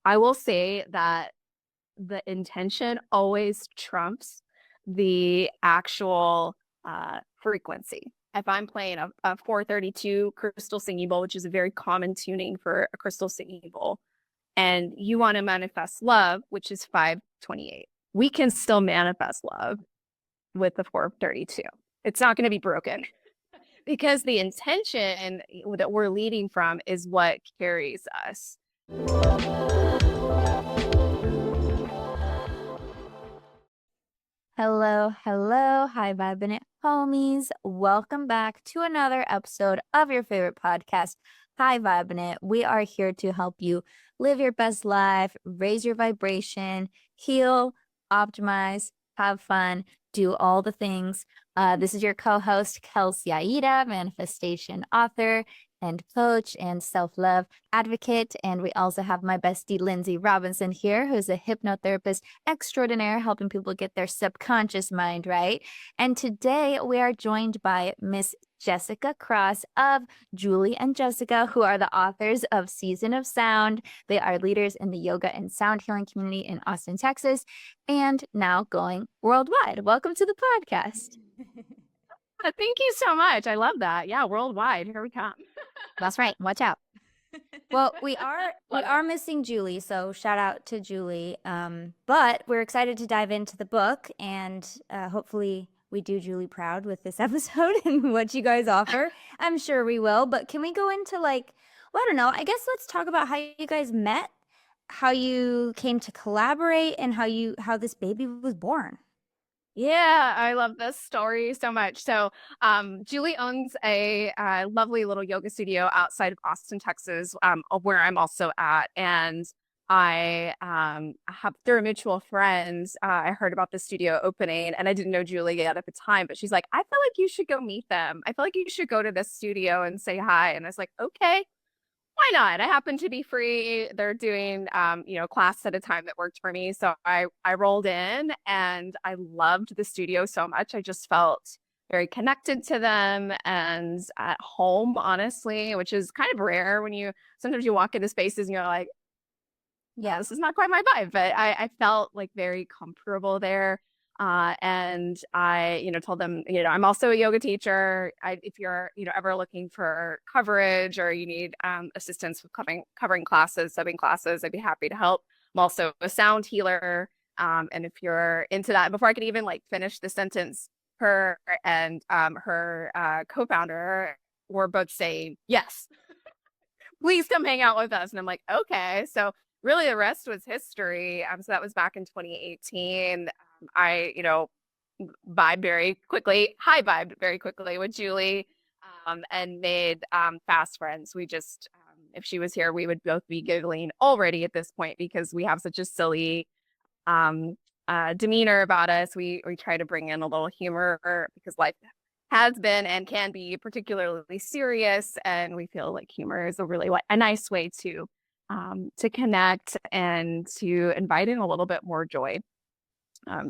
I will say that the intention always trumps the actual frequency. If I'm playing a 432 crystal singing bowl, which is a very common tuning for a crystal singing bowl, and you want to manifest love, which is 528, we can still manifest love with the 432. It's not going to be broken because the intention that we're leading from is what carries us. Hello, hello, High Vibin It homies. Welcome back to another episode of your favorite podcast, High Vibin It. We are here to help you live your best life, raise your vibration, heal, optimize, have fun, do all the things. This is your co-host, Kelsey Aida, manifestation author and coach and self-love advocate. And we also have my bestie, Lindsay Robinson here, who's a hypnotherapist extraordinaire, helping people get their subconscious mind right. And today we are joined by Miss Jessica Cross of Julie and Jessica, who are the authors of Season of Sound. They are leaders in the yoga and sound healing community in Austin, Texas, and now going worldwide. Welcome to the podcast. Thank you so much. I love that. Yeah, worldwide. Here we come. That's right. Watch out. Well, we are missing Julie, so shout out to Julie. But we're excited to dive into the book, and hopefully we do Julie proud with this episode and what you guys offer. I'm sure we will. But can we go into well, I don't know. I guess let's talk about how you guys met, how you came to collaborate, and how this baby was born. Yeah, I love this story so much. So, Julie owns a lovely little yoga studio outside of Austin, Texas, where I'm also at. And I have through a mutual friend, I heard about the studio opening, and I didn't know Julie yet at the time, but she's like, I feel like you should go meet them. I feel like you should go to this studio and say hi. And I was like, okay, why not? I happen to be free. They're doing, class at a time that worked for me. So I rolled in and I loved the studio so much. I just felt very connected to them and at home, honestly, which is kind of rare when sometimes you walk into spaces and you're like, yeah, this is not quite my vibe, but I felt like very comfortable there. And I, told them, I'm also a yoga teacher. If you're, ever looking for coverage or you need assistance with covering classes, subbing classes, I'd be happy to help. I'm also a sound healer. And if you're into that, before I could even finish the sentence, her and her co-founder were both saying, yes, please come hang out with us. And I'm like, okay. So really the rest was history. So that was back in 2018. I, vibed very quickly, high vibed very quickly with Julie, and made fast friends. We just, if she was here, we would both be giggling already at this point because we have such a silly demeanor about us. We try to bring in a little humor because life has been and can be particularly serious, and we feel like humor is a nice way to connect and to invite in a little bit more joy.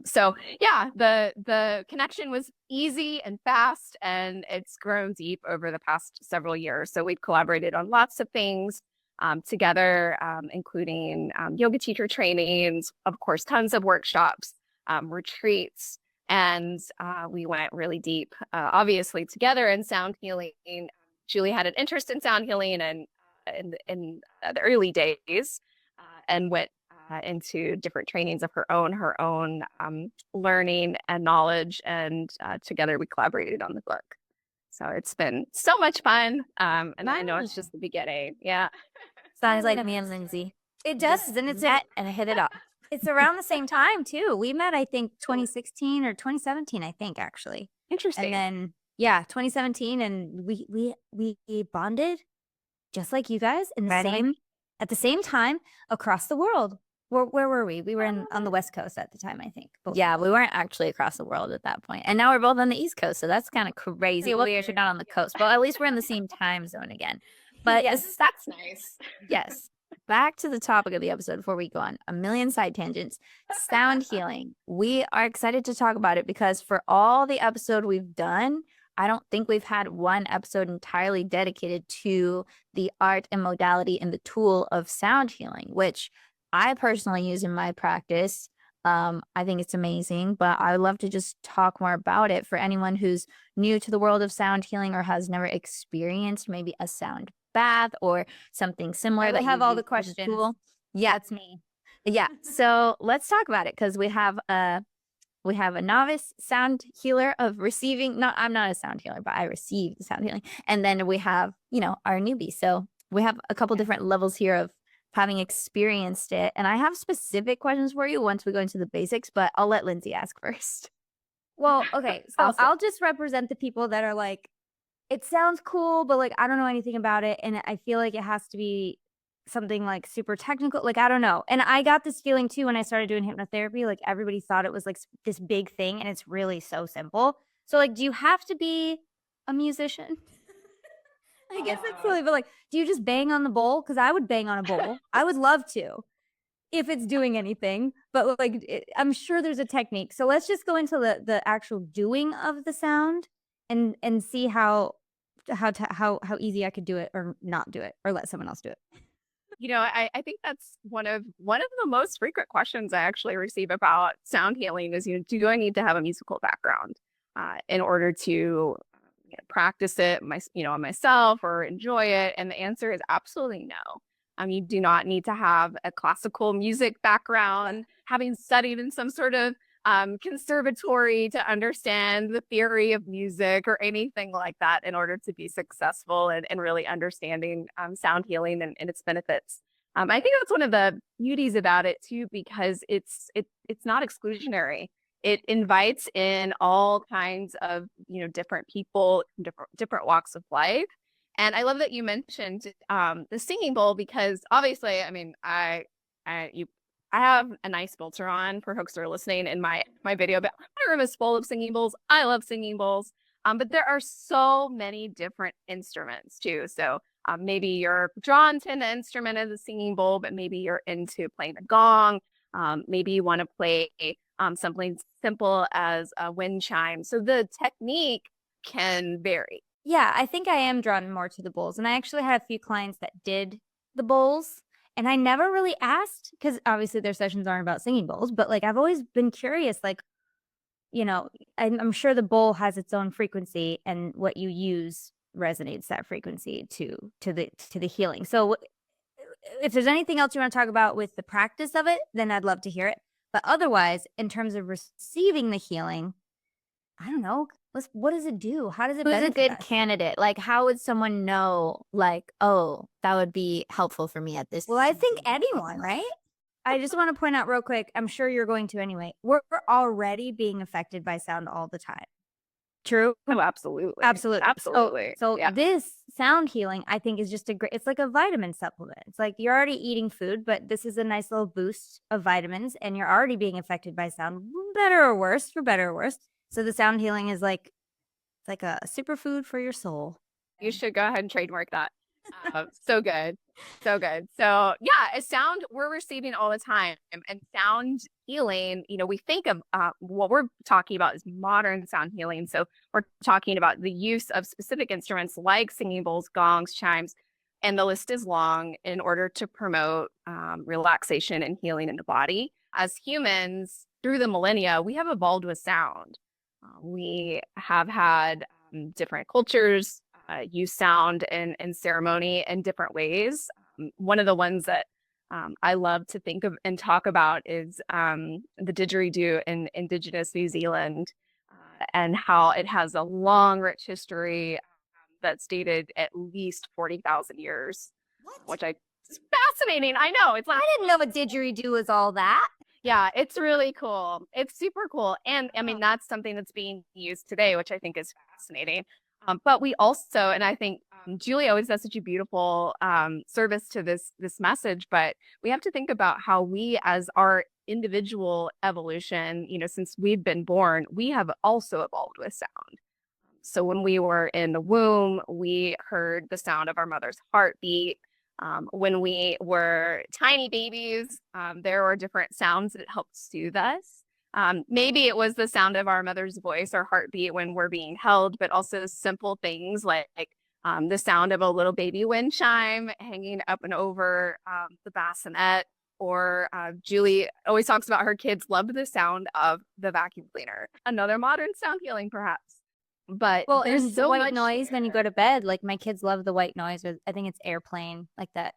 So yeah, the connection was easy and fast, and it's grown deep over the past several years. So we've collaborated on lots of things together, including yoga teacher trainings, of course, tons of workshops, retreats, and we went really deep, obviously, together in sound healing. Julie had an interest in sound healing and in the early days, and went into different trainings of her own learning and knowledge. And together we collaborated on the book. So it's been so much fun. And wow. I know it's just the beginning. Yeah. Sounds like me and Lindsay. It does, and it's that, and I hit it up. It's around the same time too. We met, I think, 2016 or 2017, I think, actually. Interesting. And then, yeah, 2017, and we bonded just like you guys at the same time across the world. Where were we? We were on the West Coast at the time, I think. But yeah, we weren't actually across the world at that point. And now we're both on the East Coast, so that's kind of crazy. Well, you're not on the coast, but at least we're in the same time zone again. But yes, that's nice. Yes. Back to the topic of the episode before we go on a million side tangents. Sound healing. We are excited to talk about it because for all the episode we've done, I don't think we've had one episode entirely dedicated to the art and modality and the tool of sound healing, which I personally use in my practice. I think it's amazing, but I would love to just talk more about it for anyone who's new to the world of sound healing or has never experienced maybe a sound bath or something I similar will that have you've all the used as a questions. tool. Yeah, That's me. yeah. So let's talk about it because we have a novice sound healer of receiving. Not, I'm not a sound healer, but I receive the sound healing. And then we have, our newbie. So we have a couple different levels here of having experienced it. And I have specific questions for you once we go into the basics, but I'll let Lindsay ask first. Well, okay, so Awesome. I'll just represent the people that are like, it sounds cool, but like I don't know anything about it, and I feel like it has to be something like super technical. Like I don't know. And I got this feeling too when I started doing hypnotherapy. Like everybody thought it was like this big thing, and it's really so simple. So like, do you have to be a musician? I guess it's silly, but like, do you just bang on the bowl? Because I would bang on a bowl. I would love to if it's doing anything, but like I'm sure there's a technique. So let's just go into the actual doing of the sound and see how easy I could do it or not do it or let someone else do it. I think that's one of the most frequent questions I actually receive about sound healing is, do I need to have a musical background in order to practice it on myself or enjoy it? And the answer is absolutely no. You do not need to have a classical music background, having studied in some sort of conservatory to understand the theory of music or anything like that in order to be successful and really understanding sound healing and its benefits. I think that's one of the beauties about it too, because it's not exclusionary. It invites in all kinds of different people, different walks of life. And I love that you mentioned the singing bowl because obviously, I mean, I have a nice filter on for folks that are listening in my video, but my room is full of singing bowls. I love singing bowls. But there are so many different instruments too. So maybe you're drawn to an instrument as a singing bowl, but maybe you're into playing a gong. Maybe you want to play something simple as a wind chime. So the technique can vary. Yeah, I think I am drawn more to the bowls. And I actually had a few clients that did the bowls. And I never really asked because obviously their sessions aren't about singing bowls, but like I've always been curious, like, I'm sure the bowl has its own frequency and what you use resonates that frequency to the healing. So if there's anything else you want to talk about with the practice of it, then I'd love to hear it. But otherwise, in terms of receiving the healing, I don't know. What does it do? How does it Who's a benefit good us? candidate? Like, how would someone know, like, oh, that would be helpful for me at this? Well, I think anyone, right? I just want to point out real quick, I'm sure you're going to anyway. We're already being affected by sound all the time. True? Oh, absolutely. Absolutely. Absolutely. So Yeah. this sound healing, I think, is just it's like a vitamin supplement. It's like you're already eating food, but this is a nice little boost of vitamins, and you're already being affected by sound, better or worse, for better or worse. So the sound healing is like it's like a superfood for your soul. You should go ahead and trademark that. So good. So good. So yeah, a sound we're receiving all the time and sound healing, we think of what we're talking about is modern sound healing. So we're talking about the use of specific instruments like singing bowls, gongs, chimes, and the list is long in order to promote relaxation and healing in the body. As humans, through the millennia, we have evolved with sound. We have had different cultures use sound and ceremony in different ways. One of the ones that I love to think of and talk about is the didgeridoo in Indigenous New Zealand and how it has a long, rich history that's dated at least 40,000 years, which it's fascinating. I know. It's like, I didn't know a didgeridoo was all that. yeah, it's really cool. It's super cool. And I mean, that's something that's being used today, which I think is fascinating. But we also, and I think Julie always does such a beautiful service to this message, but we have to think about how we as our individual evolution, since we've been born, we have also evolved with sound. So when we were in the womb, we heard the sound of our mother's heartbeat. When we were tiny babies, there were different sounds that helped soothe us. Maybe it was the sound of our mother's voice or heartbeat when we're being held, but also simple things like the sound of a little baby wind chime hanging up and over the bassinet, or Julie always talks about her kids love the sound of the vacuum cleaner. Another modern sound healing, perhaps. But Well, there's and so white much noise when you go to bed, like my kids love the white noise. I think it's airplane, like that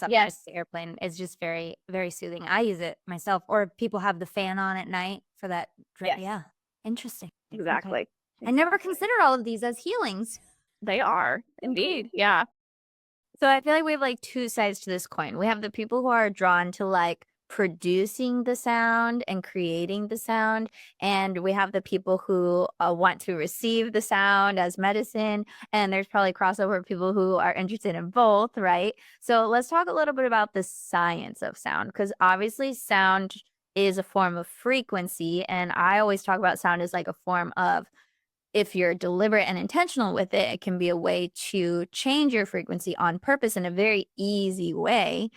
Yes, airplane is just very, very soothing. I use it myself, or people have the fan on at night for that. yes, Yeah, interesting. Okay. exactly. I never considered all of these as healings. They are indeed. Yeah. So I feel like we have like two sides to this coin. We have the people who are drawn to like producing the sound and creating the sound, and we have the people who want to receive the sound as medicine, and there's probably crossover people who are interested in both, right? So let's talk a little bit about the science of sound, because obviously sound is a form of frequency, and I always talk about sound as like a form of, if you're deliberate and intentional with it, it can be a way to change your frequency on purpose in a very easy way.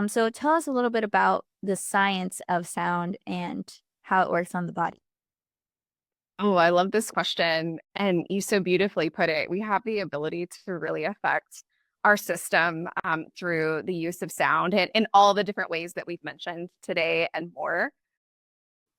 So tell us a little bit about the science of sound and how it works on the body. Oh, I love this question. And you so beautifully put it. We have the ability to really affect our system through the use of sound and in all the different ways that we've mentioned today and more.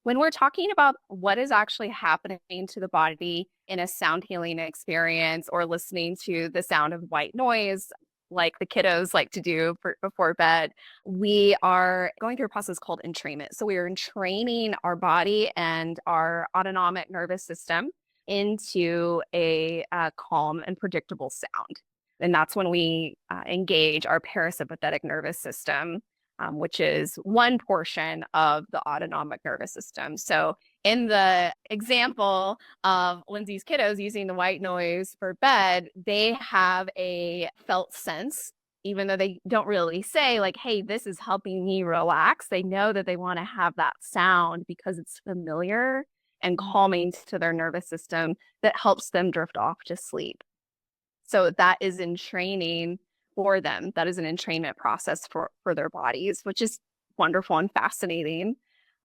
When we're talking about what is actually happening to the body in a sound healing experience or listening to the sound of white noise, like the kiddos like to do before bed, we are going through a process called entrainment. So we are entraining our body and our autonomic nervous system into a calm and predictable sound. And that's when we engage our parasympathetic nervous system, which is one portion of the autonomic nervous system. So, in the example of Lindsay's kiddos using the white noise for bed, they have a felt sense, even though they don't really say, like, hey, this is helping me relax. They know that they want to have that sound because it's familiar and calming to their nervous system that helps them drift off to sleep. So that is in training for them. That is an entrainment process for their bodies, which is wonderful and fascinating.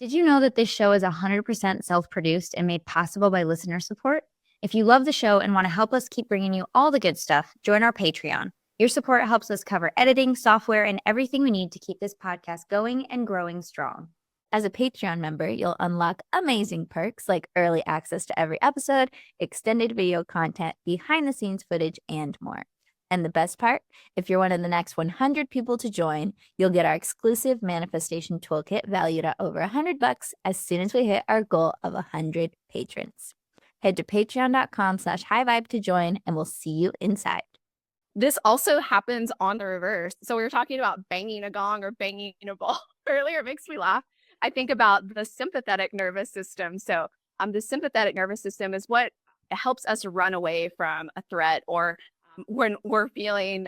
Did you know that this show is 100% self-produced and made possible by listener support? If you love the show and want to help us keep bringing you all the good stuff, join our Patreon. Your support helps us cover editing, software, and everything we need to keep this podcast going and growing strong. As a Patreon member, you'll unlock amazing perks like early access to every episode, extended video content, behind the scenes footage, and more. And the best part, if you're one of the next 100 people to join, you'll get our exclusive manifestation toolkit valued at over $100 as soon as we hit our goal of 100 patrons. Head to patreon.com/highvibe to join, and we'll see you inside. This also happens on the reverse. So we were talking about banging a gong or banging a ball earlier. It makes me laugh. I think about the sympathetic nervous system. So the sympathetic nervous system is what helps us run away from a threat, or when we're feeling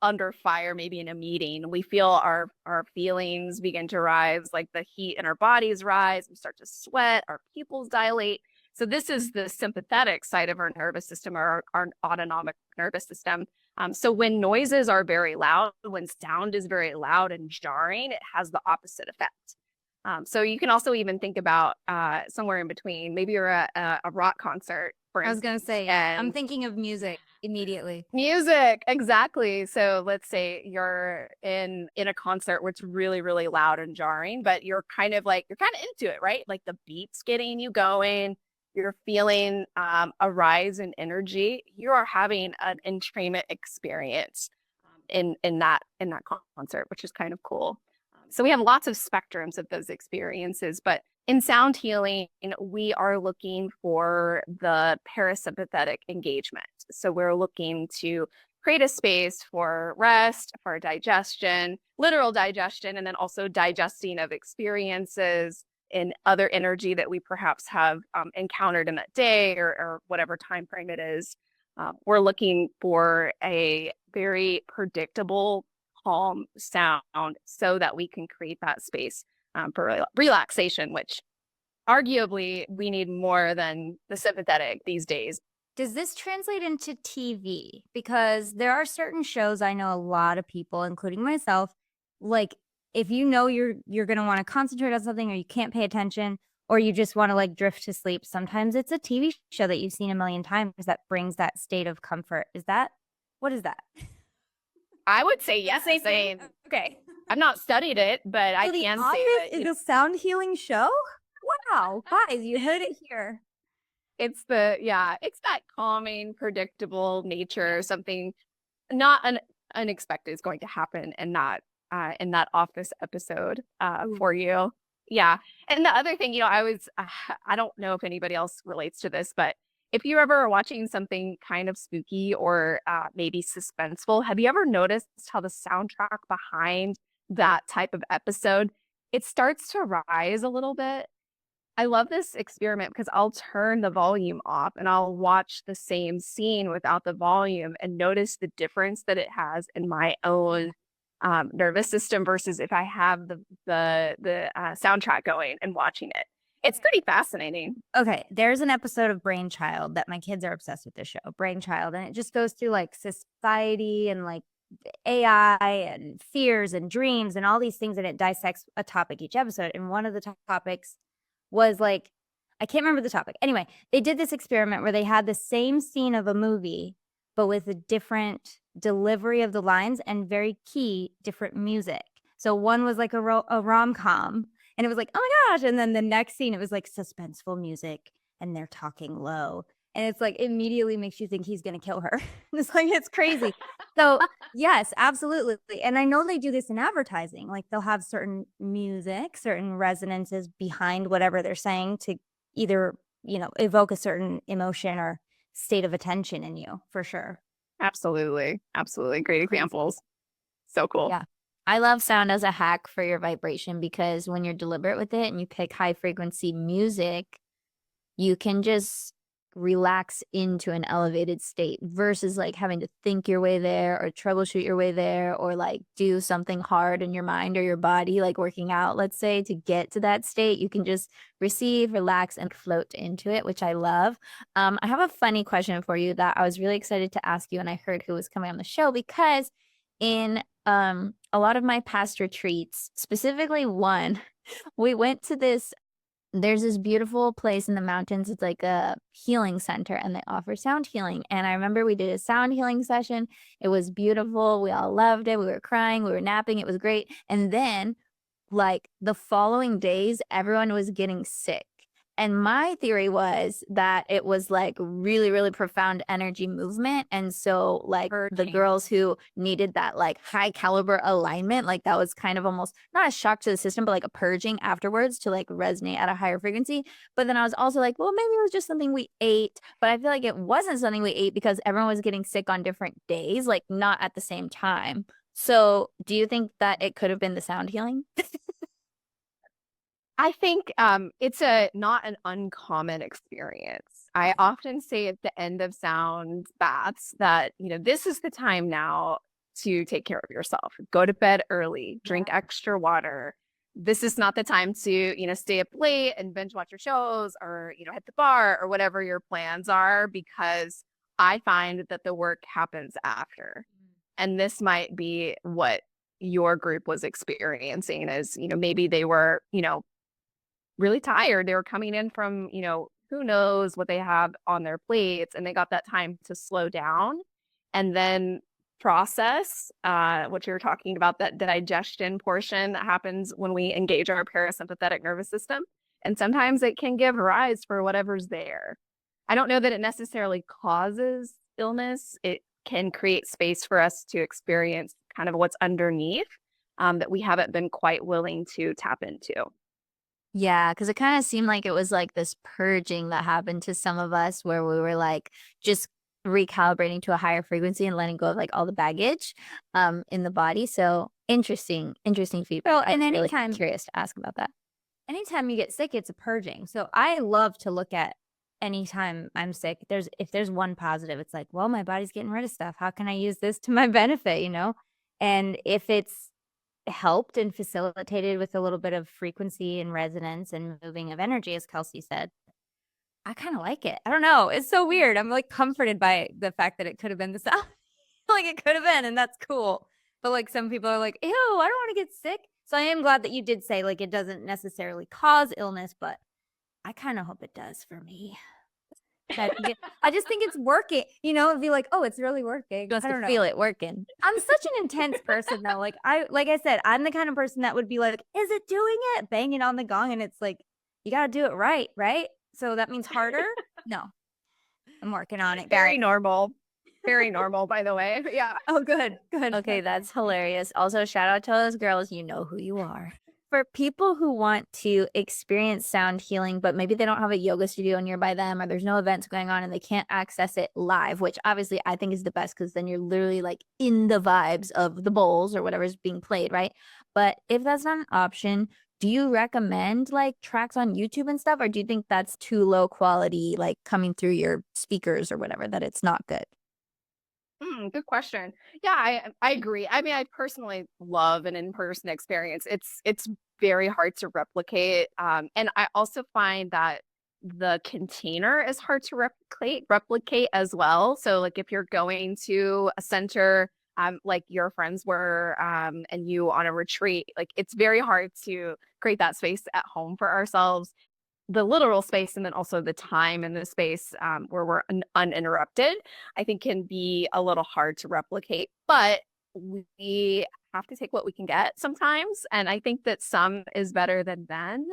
under fire, maybe in a meeting, we feel our feelings begin to rise, like the heat in our bodies rise, we start to sweat, our pupils dilate. So this is the sympathetic side of our nervous system, or our autonomic nervous system. So when noises are very loud, when sound is very loud and jarring, it has the opposite effect. So you can also even think about somewhere in between. Maybe you're at a rock concert, for I was instance. going to say, I'm thinking of music immediately. Music, exactly. So let's say you're in a concert where it's really, really loud and jarring, but you're kind of into it, right? Like the beat's getting you going. You're feeling a rise in energy. You are having an entrainment experience in that concert, which is kind of cool. So we have lots of spectrums of those experiences, but in sound healing, we are looking for the parasympathetic engagement. So we're looking to create a space for rest, for digestion, literal digestion, and then also digesting of experiences and other energy that we perhaps have encountered in that day, or whatever time frame it is. We're looking for a very predictable, calm sound so that we can create that space for relaxation, which arguably we need more than the sympathetic these days. Does this translate into TV? Because there are certain shows, I know a lot of people, including myself, like if you know you're going to want to concentrate on something, or you can't pay attention, or you just want to like drift to sleep, sometimes it's a TV show that you've seen a million times that brings that state of comfort. What is that? I would say yes. Okay. I've not studied it, but I So The can say Office that is a sound healing show? Wow, guys, you heard it here. it's it's that calming, predictable nature, something not unexpected is going to happen and not in that office episode for you. Yeah. And the other thing, I don't know if anybody else relates to this, but if you ever are watching something kind of spooky or maybe suspenseful, have you ever noticed how the soundtrack behind that type of episode, it starts to rise a little bit? I love this experiment because I'll turn the volume off and I'll watch the same scene without the volume and notice the difference that it has in my own nervous system versus if I have the soundtrack going and watching it. It's pretty fascinating. Okay, there's an episode of Brainchild that my kids are obsessed with this show, Brainchild, and it just goes through like society and like AI and fears and dreams and all these things, and it dissects a topic each episode. And one of the topics was like, I can't remember the topic. Anyway, they did this experiment where they had the same scene of a movie, but with a different delivery of the lines and very key different music. So one was like a rom-com, and it was like, oh my gosh. And then the next scene, it was like suspenseful music and they're talking low. And it's like immediately makes you think he's going to kill her. It's like, it's crazy. So, yes, absolutely. And I know they do this in advertising. Like they'll have certain music, certain resonances behind whatever they're saying to either, evoke a certain emotion or state of attention in you, for sure. Absolutely. Absolutely. Great examples. So cool. Yeah. I love sound as a hack for your vibration because when you're deliberate with it and you pick high frequency music, you can just relax into an elevated state versus like having to think your way there or troubleshoot your way there or like do something hard in your mind or your body, like working out, let's say, to get to that state. You can just receive, relax, and float into it, which I love. I have a funny question for you that I was really excited to ask you, and I heard who was coming on the show because in a lot of my past retreats, specifically one, we went to there's this beautiful place in the mountains. It's like a healing center and they offer sound healing. And I remember we did a sound healing session. It was beautiful. We all loved it. We were crying, we were napping. It was great. And then like the following days, everyone was getting sick. And my theory was that it was like really, really profound energy movement. And so, like, the girls who needed that like high caliber alignment, like that was kind of almost not a shock to the system, but like a purging afterwards to like resonate at a higher frequency. But then I was also like, well, maybe it was just something we ate. But I feel like it wasn't something we ate because everyone was getting sick on different days, like not at the same time. So, do you think that it could have been the sound healing? I think it's not an uncommon experience. I often say at the end of sound baths that, this is the time now to take care of yourself. Go to bed early, drink extra water. This is not the time to, stay up late and binge watch your shows or, hit the bar or whatever your plans are, because I find that the work happens after. And this might be what your group was experiencing is, maybe they were, really tired. They were coming in from, who knows what they have on their plates, and they got that time to slow down and then process what you're talking about, that digestion portion that happens when we engage our parasympathetic nervous system. And sometimes it can give rise for whatever's there. I don't know that it necessarily causes illness. It can create space for us to experience kind of what's underneath that we haven't been quite willing to tap into. Yeah, because it kind of seemed like it was like this purging that happened to some of us where we were like just recalibrating to a higher frequency and letting go of like all the baggage in the body. So interesting feedback. Well, I'm and really anytime curious to ask about that. anytime you get sick, it's a purging. So I love to look at anytime I'm sick. If there's one positive, it's like, well, my body's getting rid of stuff. How can I use this to my benefit, And if it's helped and facilitated with a little bit of frequency and resonance and moving of energy, as Kelsey said, I kind of like it. I don't know. It's so weird. I'm like comforted by the fact that it could have been the South. Like it could have been, and that's cool. But like some people are like, ew, I don't want to get sick. So I am glad that you did say like it doesn't necessarily cause illness, but I kind of hope it does for me. I just think it's working. You know, it'd be like, oh, it's really working. Just I to don't know. feel it working. I'm such an intense person though. Like I said, I'm the kind of person that would be like, is it doing it? Banging on the gong, and it's like, you gotta do it right, right? So that means harder? No. I'm working on it, Very guys. normal. Very normal, by the way. Yeah. Oh, good. Good. Okay, that's hilarious. Also, shout out to those girls. You know who you are. For people who want to experience sound healing, but maybe they don't have a yoga studio nearby them or there's no events going on and they can't access it live, which obviously I think is the best because then you're literally like in the vibes of the bowls or whatever's being played, right? But if that's not an option, do you recommend like tracks on YouTube and stuff, or do you think that's too low quality, like coming through your speakers or whatever, that it's not good? Good question. Yeah, I agree. I mean, I personally love an in-person experience. It's very hard to replicate. And I also find that the container is hard to replicate as well. So like if you're going to a center like your friends were and you on a retreat, like it's very hard to create that space at home for ourselves, the literal space, and then also the time and the space where we're uninterrupted, I think can be a little hard to replicate. But we have to take what we can get sometimes. And I think that some is better than none.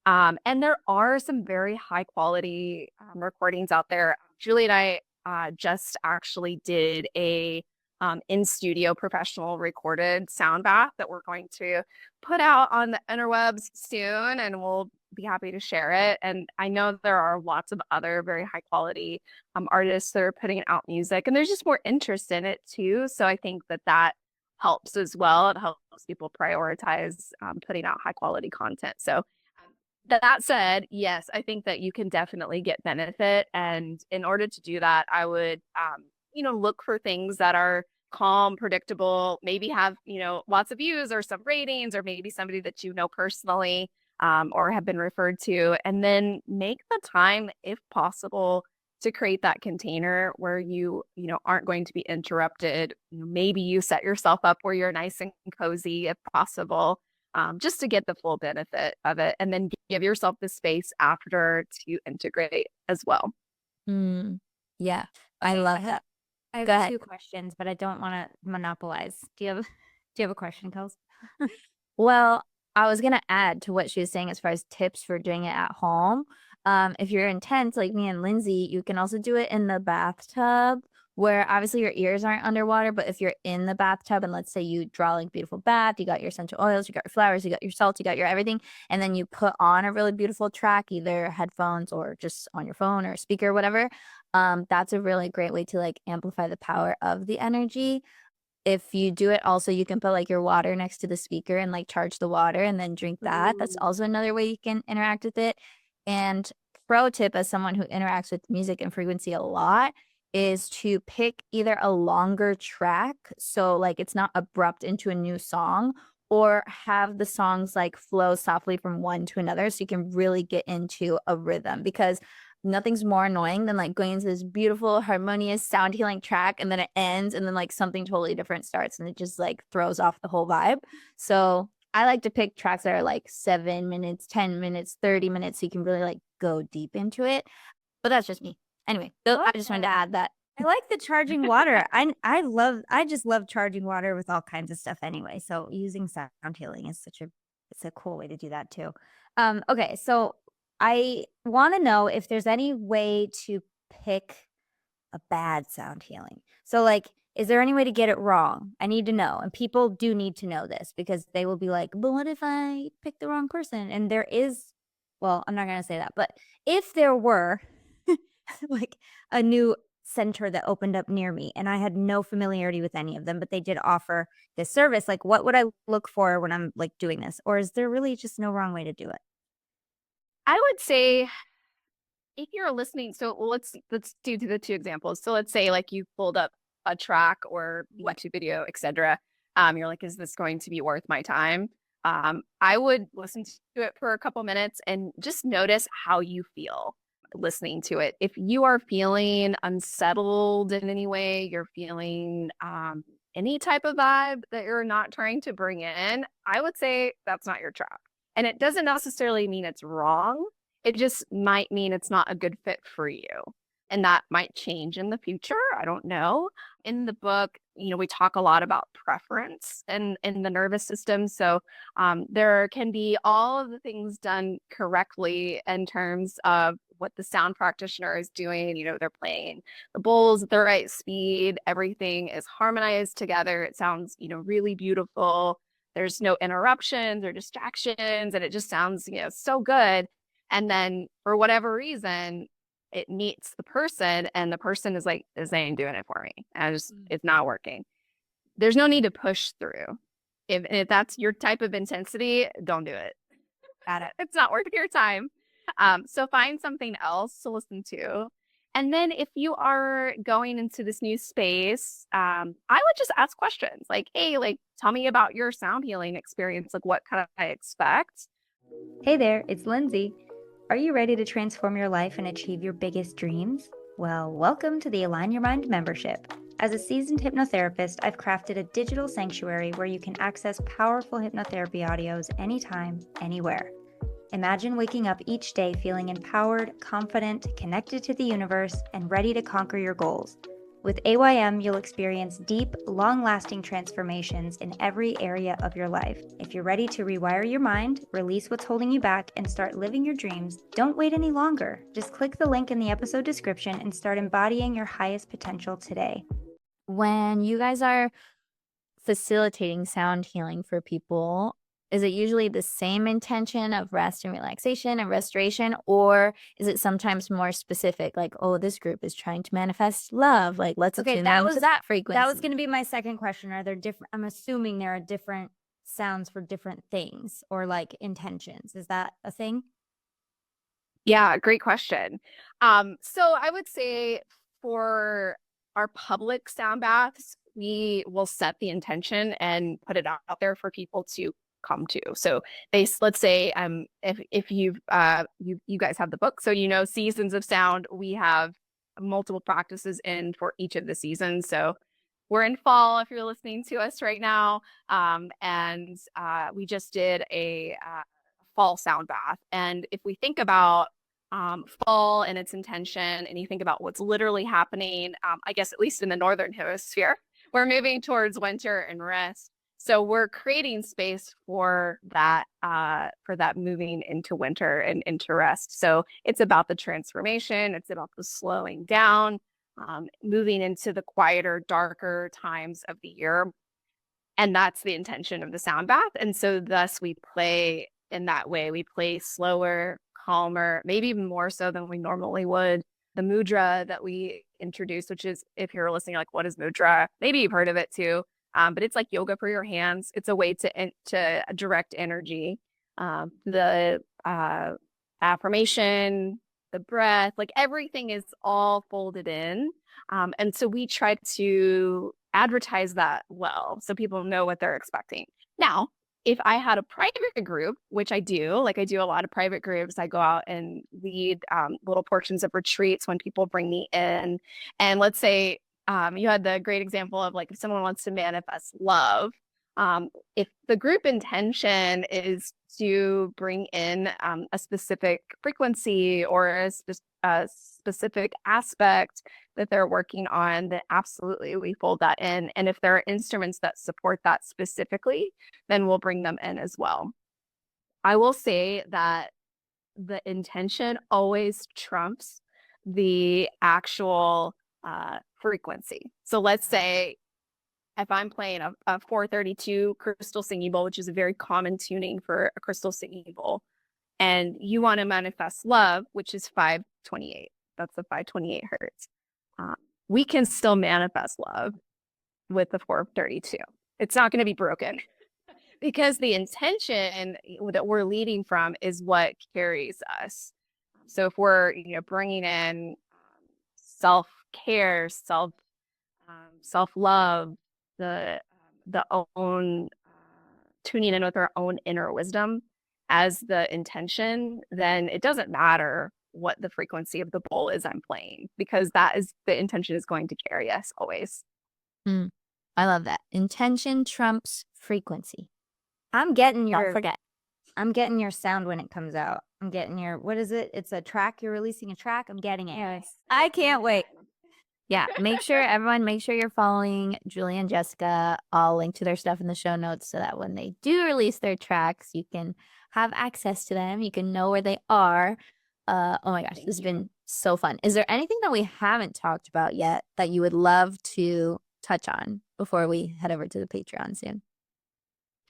And there are some very high quality recordings out there. Julie and I just actually did a in studio professional recorded sound bath that we're going to put out on the interwebs soon, and we'll be happy to share it. And I know there are lots of other very high quality artists that are putting out music, and there's just more interest in it too. So I think that that helps as well. It helps people prioritize putting out high quality content. So that said, yes, I think that you can definitely get benefit. And in order to do that, I would, look for things that are calm, predictable, maybe have, lots of views or some ratings, or maybe somebody that you know personally or have been referred to. And then make the time, if possible, to create that container where you aren't going to be interrupted. Maybe you set yourself up where you're nice and cozy if possible, just to get the full benefit of it, and then give yourself the space after to integrate as well. Yeah, I love that. I Go have ahead. two questions, but I don't want to monopolize. Do you have a question, Kels? Well, I was gonna add to what she was saying as far as tips for doing it at home. If you're intense like me and Lindsay, you can also do it in the bathtub where obviously your ears aren't underwater, but if you're in the bathtub and let's say you draw like a beautiful bath, you got your essential oils, you got your flowers, you got your salt, you got your everything, and then you put on a really beautiful track, either headphones or just on your phone or a speaker or whatever. That's a really great way to like amplify the power of the energy. If you do it also, you can put like your water next to the speaker and like charge the water and then drink that. That's also another way you can interact with it. And pro tip, as someone who interacts with music and frequency a lot, is to pick either a longer track, so like it's not abrupt into a new song, or have the songs like flow softly from one to another so you can really get into a rhythm, because nothing's more annoying than like going into this beautiful harmonious sound healing track and then it ends and then like something totally different starts and it just like throws off the whole vibe. So I like to pick tracks that are like 7 minutes, 10 minutes, 30 minutes, so you can really like go deep into it. But that's just me. Anyway, I just wanted to add that. I like the charging water. I just love charging water with all kinds of stuff anyway. So using sound healing is it's a cool way to do that too. Okay, so I want to know if there's any way to pick a bad sound healing. So like, is there any way to get it wrong? I need to know. And people do need to know this because they will be like, but what if I pick the wrong person? And there is, well, I'm not going to say that, but if there were like a new center that opened up near me and I had no familiarity with any of them, but they did offer this service, like what would I look for when I'm like doing this? Or is there really just no wrong way to do it? I would say if you're listening, so let's do the two examples. So let's say like you pulled up a track or YouTube video, etc. You're like, is this going to be worth my time? I would listen to it for a couple minutes and just notice how you feel listening to it. If you are feeling unsettled in any way, you're feeling any type of vibe that you're not trying to bring in, I would say that's not your track. And it doesn't necessarily mean it's wrong. It just might mean it's not a good fit for you. And that might change in the future. I don't know. In the book, we talk a lot about preference and in the nervous system. So there can be all of the things done correctly in terms of what the sound practitioner is doing. They're playing the bowls at the right speed. Everything is harmonized together. It sounds, really beautiful. There's no interruptions or distractions, and it just sounds, so good. And then for whatever reason, it meets the person, and the person is like, this ain't doing it for me. It's not working. There's no need to push through. If that's your type of intensity, don't do it. Got it. It's not worth your time. So find something else to listen to. And then if you are going into this new space, I would just ask questions like, hey, like, tell me about your sound healing experience. Like, what can I expect? Hey there, it's Lindsay. Are you ready to transform your life and achieve your biggest dreams? Well, welcome to the Align Your Mind membership. As a seasoned hypnotherapist, I've crafted a digital sanctuary where you can access powerful hypnotherapy audios anytime, anywhere. Imagine waking up each day feeling empowered, confident, connected to the universe, and ready to conquer your goals. With AYM, you'll experience deep, long-lasting transformations in every area of your life. If you're ready to rewire your mind, release what's holding you back, and start living your dreams, don't wait any longer. Just click the link in the episode description and start embodying your highest potential today. When you guys are facilitating sound healing for people, is it usually the same intention of rest and relaxation and restoration, or is it sometimes more specific, like, oh, this group is trying to manifest love, like let's attune them to that frequency? That was going to be my second question. Are there different? I'm assuming there are different sounds for different things or like intentions. Is that a thing? Yeah, great question. So I would say for our public sound baths, we will set the intention and put it out there for people to come to. So let's say if you've you guys have the book, so Seasons of Sound, we have multiple practices in for each of the seasons. So we're in fall if you're listening to us right now. And we just did a fall sound bath. And if we think about fall and its intention, and you think about what's literally happening, I guess at least in the northern hemisphere, we're moving towards winter and rest. So we're creating space for that moving into winter and into rest. So it's about the transformation. It's about the slowing down, moving into the quieter, darker times of the year. And that's the intention of the sound bath. And so thus we play in that way. We play slower, calmer, maybe even more so than we normally would. The mudra that we introduced, which is, if you're listening, like, what is mudra? Maybe you've heard of it too. But it's like yoga for your hands. It's a way to direct energy. The affirmation, the breath, like everything is all folded in. And so we try to advertise that well, so people know what they're expecting. Now, if I had a private group, which I do, like I do a lot of private groups, I go out and lead little portions of retreats when people bring me in. And let's say you had the great example of, like, if someone wants to manifest love, if the group intention is to bring in a specific frequency or a specific aspect that they're working on, then absolutely we fold that in. And if there are instruments that support that specifically, then we'll bring them in as well. I will say that the intention always trumps the actual frequency. So let's say if I'm playing a 432 crystal singing bowl, which is a very common tuning for a crystal singing bowl, and you want to manifest love, which is 528. That's the 528 hertz. We can still manifest love with the 432. It's not going to be broken because the intention that we're leading from is what carries us. So if we're, bringing in self-care, self-love, the own tuning in with our own inner wisdom as the intention, then it doesn't matter what the frequency of the bowl is I'm playing, because that is the intention is going to carry us always. I love that. Intention trumps frequency. I'm getting Don't forget. I'm getting your sound when it comes out. I'm getting what is it? It's a track. You're releasing a track. I'm getting it. Yes. I can't wait. Yeah, make sure you're following Julie and Jessica. I'll link to their stuff in the show notes so that when they do release their tracks, you can have access to them. You can know where they are. Oh my gosh, this has been so fun. Is there anything that we haven't talked about yet that you would love to touch on before we head over to the Patreon soon?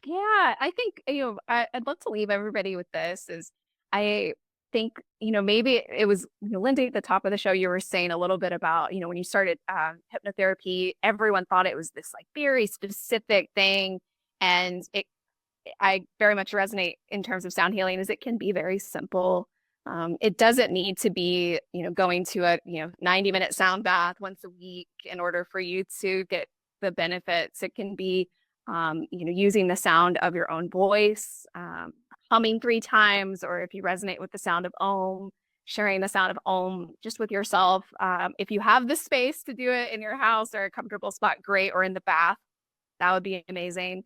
Yeah, I think, I'd love to leave everybody with this is I think, maybe it was, Lindsay, at the top of the show, you were saying a little bit about, when you started hypnotherapy, everyone thought it was this like very specific thing. And I very much resonate in terms of sound healing is it can be very simple. It doesn't need to be, going to a, 90-minute sound bath once a week in order for you to get the benefits. It can be, using the sound of your own voice, humming 3 times, or if you resonate with the sound of Om, sharing the sound of Om just with yourself. If you have the space to do it in your house or a comfortable spot, great, or in the bath, that would be amazing.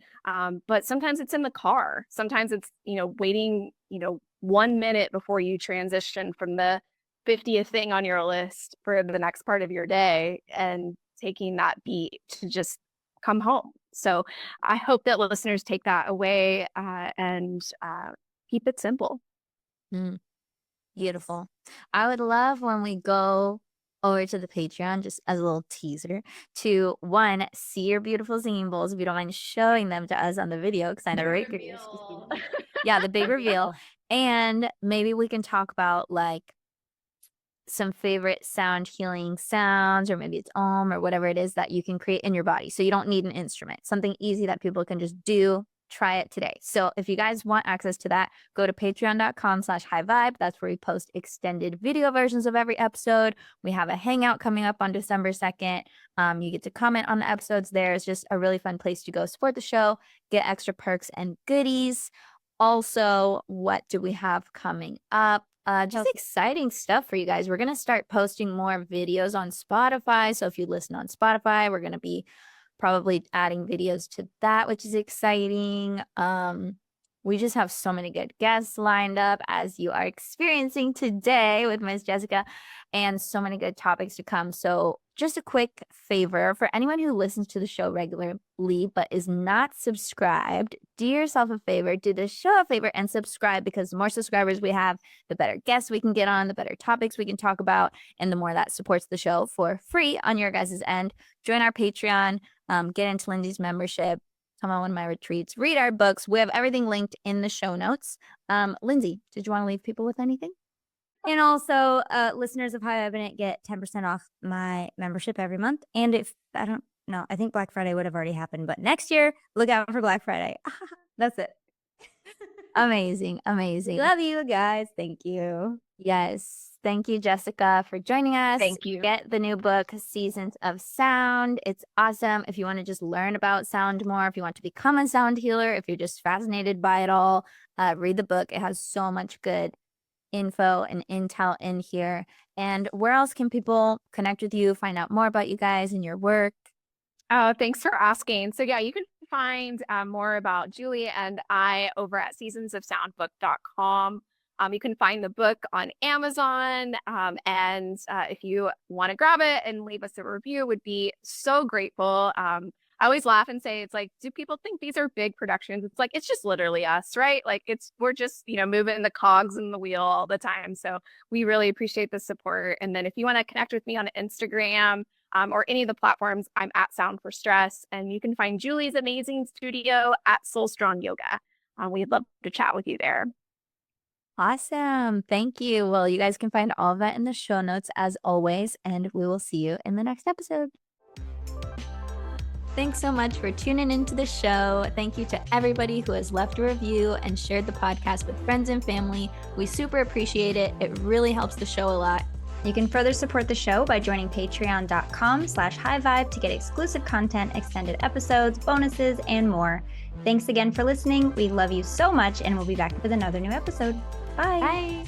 But sometimes it's in the car. Sometimes it's, waiting, 1 minute before you transition from the 50th thing on your list for the next part of your day and taking that beat to just come home. So I hope that listeners take that away and keep it simple. Beautiful. I would love when we go over to the Patreon, just as a little teaser, to one, see your beautiful singing bowls if you don't mind showing them to us on the video, because I know we're curious. Yeah, the big reveal. And maybe we can talk about like some favorite sound healing sounds, or maybe it's Om or whatever it is that you can create in your body. So you don't need an instrument, something easy that people can just do. Try it today. So if you guys want access to that, go to patreon.com/highvibe. That's where we post extended video versions of every episode. We have a hangout coming up on December 2nd. You get to comment on the episodes there. It's just a really fun place to go support the show, get extra perks and goodies. Also, what do we have coming up? Just exciting stuff for you guys. We're going to start posting more videos on Spotify. So if you listen on Spotify, we're going to be probably adding videos to that, which is exciting. We just have so many good guests lined up, as you are experiencing today with Miss Jessica, and so many good topics to come. So just a quick favor for anyone who listens to the show regularly but is not subscribed, do yourself a favor, do the show a favor and subscribe, because the more subscribers we have, the better guests we can get on, the better topics we can talk about, and the more that supports the show for free on your guys' end. Join our Patreon, get into Lindsay's membership, come on one of my retreats, read our books. We have everything linked in the show notes. Lindsay, did you want to leave people with anything? And also, listeners of High Vibin It get 10% off my membership every month. And if I don't know, I think Black Friday would have already happened, but next year, look out for Black Friday. That's it. Amazing. Amazing. Love you guys. Thank you. Yes. Thank you, Jessica, for joining us. Thank you. Get the new book, Seasons of Sound. It's awesome. If you want to just learn about sound more, if you want to become a sound healer, if you're just fascinated by it all, read the book. It has so much good info and intel in here. And where else can people connect with you, find out more about you guys and your work? Oh, thanks for asking. So yeah, you can find more about Julie and I over at seasonsofsoundbook.com. You can find the book on Amazon. And if you want to grab it and leave us a review, would be so grateful. I always laugh and say, it's like, do people think these are big productions? It's like, it's just literally us, right? Like we're just, moving the cogs in the wheel all the time. So we really appreciate the support. And then if you want to connect with me on Instagram or any of the platforms, I'm at Sound for Stress. And you can find Julie's amazing studio at Soul Strong Yoga. We'd love to chat with you there. Awesome. Thank you. Well, you guys can find all of that in the show notes as always, and we will see you in the next episode. Thanks so much for tuning into the show. Thank you to everybody who has left a review and shared the podcast with friends and family. We super appreciate it. It really helps the show a lot. You can further support the show by joining patreon.com/highvibe to get exclusive content, extended episodes, bonuses, and more. Thanks again for listening. We love you so much, and we'll be back with another new episode. Bye. Bye.